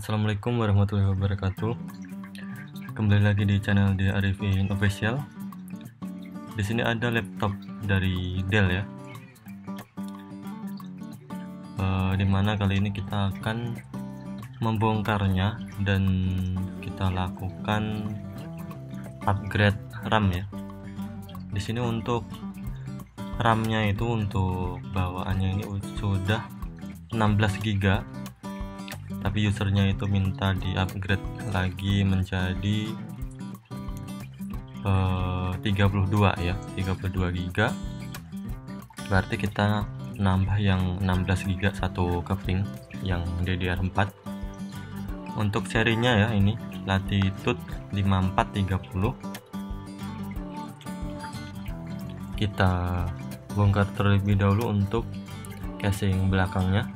Assalamualaikum warahmatullahi wabarakatuh. Kembali lagi di channel The Arifin Official. Di sini ada laptop dari Dell ya. Dimana kali ini kita akan membongkarnya dan kita lakukan upgrade RAM ya. Di sini untuk RAM-nya itu untuk bawaannya ini sudah 16 GB. Tapi usernya itu minta di upgrade lagi menjadi 32 ya, 32 GB. Berarti kita nambah yang 16 GB satu keping yang DDR4. Untuk serinya ya, ini Latitude 5430. Kita bongkar terlebih dahulu untuk casing belakangnya.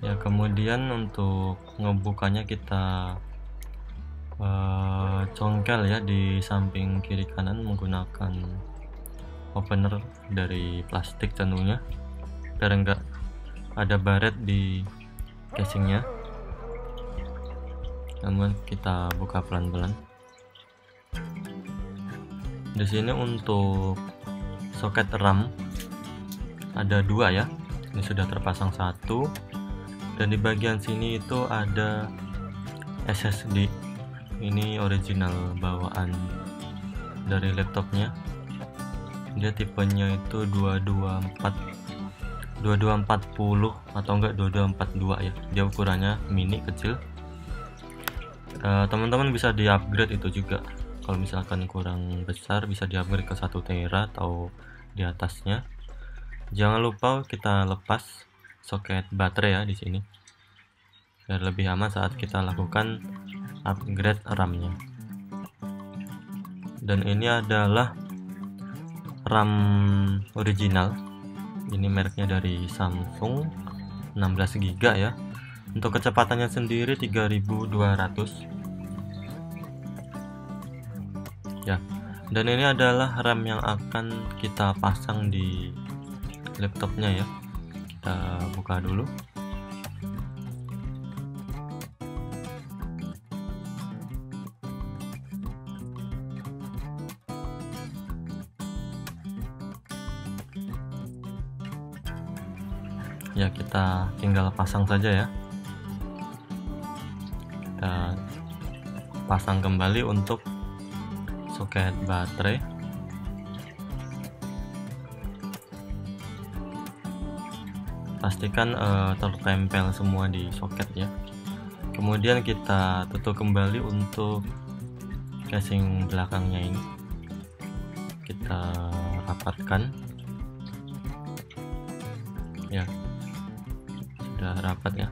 Ya, kemudian untuk ngebukanya kita congkel ya di samping kiri kanan menggunakan opener dari plastik tentunya, biar enggak ada baret di casingnya. Namun kita buka pelan-pelan. Di sini untuk soket RAM ada dua ya. Ini sudah terpasang satu. Dan di bagian sini itu ada SSD. Ini original bawaan dari laptopnya. Dia tipenya itu 2240 atau enggak 2242 ya. Dia ukurannya mini kecil. Teman-teman bisa di upgrade itu juga. Kalau misalkan kurang besar bisa di upgrade ke 1 tera atau di atasnya. Jangan lupa kita lepas soket baterai ya di sini, biar lebih aman saat kita lakukan upgrade RAM-nya. Dan ini adalah RAM original. Ini mereknya dari Samsung, 16 GB ya. Untuk kecepatannya sendiri 3200 ya. Dan ini adalah RAM yang akan kita pasang di laptopnya ya. Kita buka dulu. Ya, kita tinggal pasang saja ya. Kita pasang kembali untuk soket baterai. Pastikan tertempel semua di soket ya. Kemudian kita tutup kembali untuk casing belakangnya ini. Kita rapatkan ya, sudah rapat ya.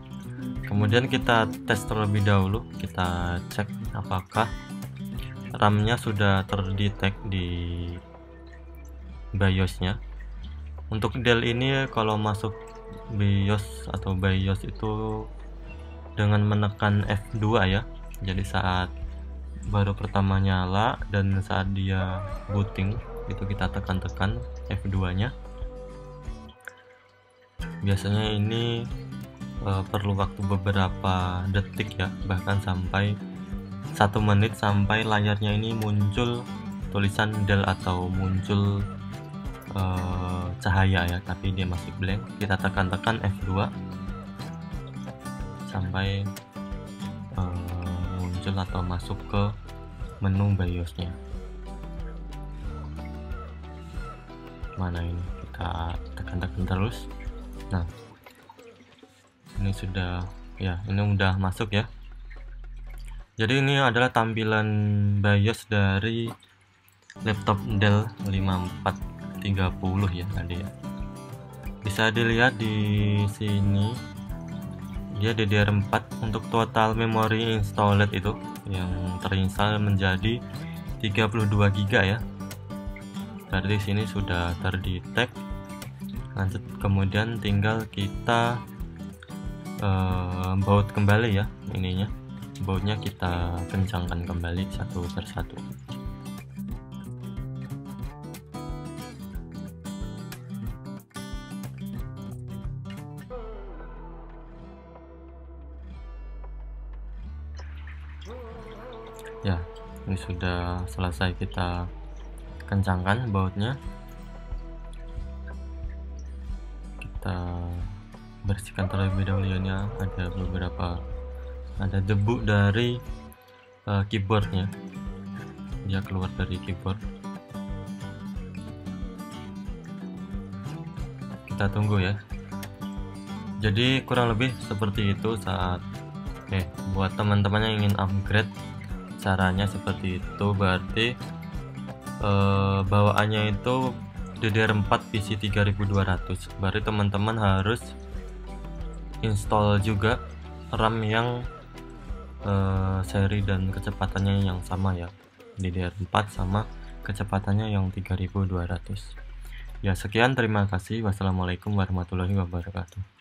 Kemudian kita tes terlebih dahulu, kita cek apakah RAM-nya sudah terdetek di BIOS-nya. Untuk Dell ini kalau masuk BIOS atau BIOS itu dengan menekan F2 ya. Jadi saat baru pertama nyala dan saat dia booting itu kita tekan-tekan F2 nya. Biasanya ini perlu waktu beberapa detik ya, bahkan sampai 1 menit sampai layarnya ini muncul tulisan Dell atau muncul cahaya ya, tapi dia masih blank. Kita tekan-tekan F2 sampai muncul atau masuk ke menu BIOS-nya. Mana ini? Kita tekan-tekan terus. Nah, ini sudah ya, ini udah masuk ya. Jadi ini adalah tampilan BIOS dari laptop Dell 5430 ya tadi ya. Bisa dilihat di sini dia DDR4. Untuk total memori installed itu yang terinstall menjadi 32 GB ya. berarti sini sudah terdetect. Lanjut, kemudian tinggal kita baut kembali ya, ininya bautnya kita kencangkan kembali satu persatu. Ya, ini sudah selesai kita kencangkan bautnya. Kita bersihkan terlebih dahulu ya, ada debu dari keyboardnya, dia keluar dari keyboard. Kita tunggu ya. Jadi kurang lebih seperti itu saat buat teman-teman yang ingin upgrade, caranya seperti itu. Berarti bawaannya itu DDR4 PC 3200. Berarti teman-teman harus install juga RAM yang seri dan kecepatannya yang sama ya, DDR4 sama kecepatannya yang 3200. Ya, sekian, terima kasih. Wassalamualaikum warahmatullahi wabarakatuh.